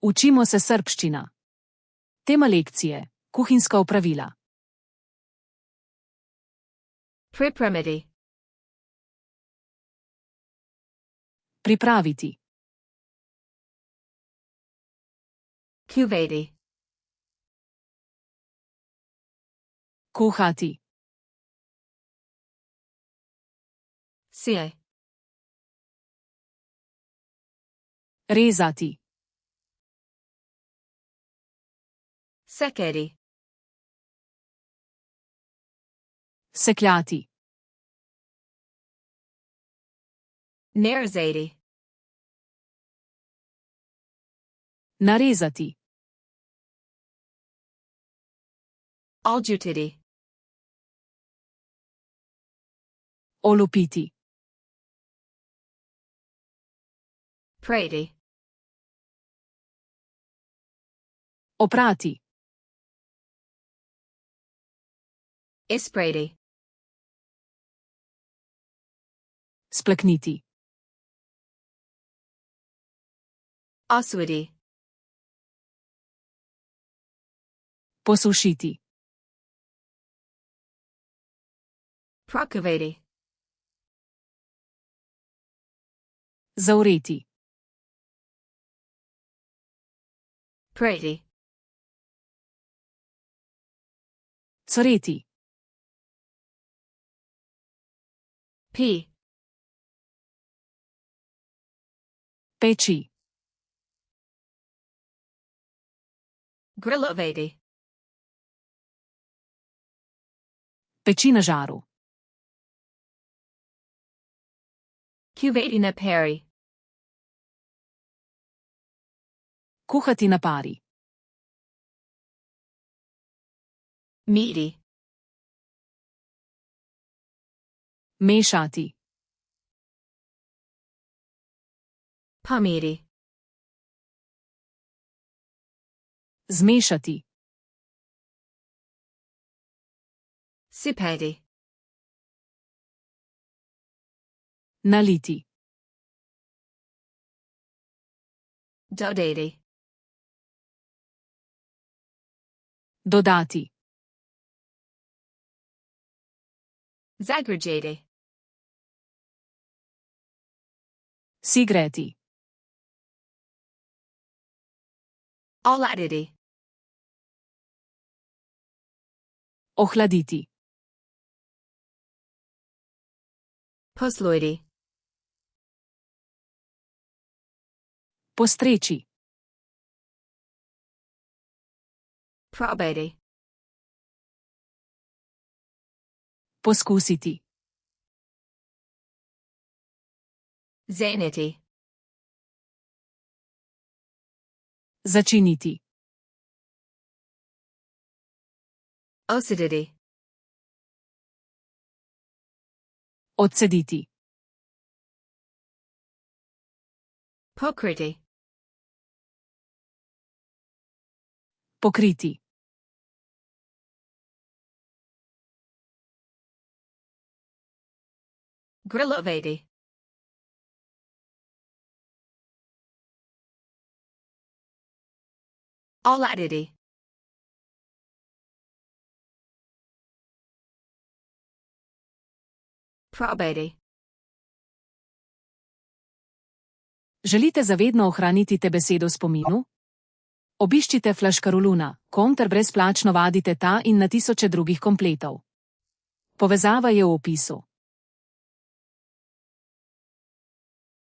Učimo se srbščina. Tema lekcije: kuhinjska opravila. Pripremiti. Pripraviti. Kuvati. Kuhati. Sijaj. Rezati. Sekati. Sekljati. Narazati. Narezati. Aljutiti. Olupiti. Prati. Oprati. Isprati. Splakniti. Oswiti. Posušiti. Prakavati. Zavreti. Prati. Cvreti. P. Peči. Grilovati. Peči na žaru. Kuvati na pari. Kuhati na pari. Meati. Mešati. Pomiti. Zmešati. Sipati. Naliti. Dodati. Dodati. Zagregati. Sigreti. Oladiti. Ohladiti. Posluiti. Postreči. Probati. Poskusiti. Zaniti. Začiniti. Osiditi. Odcediti. Pokriti. Pokriti. Grilovati. Oladiti. Probati. Želite zavedno ohraniti te besedo v spominu? Obiščite flaškaroluna.com ter brezplačno vadite ta in na tisoče drugih kompletov. Povezava je v opisu.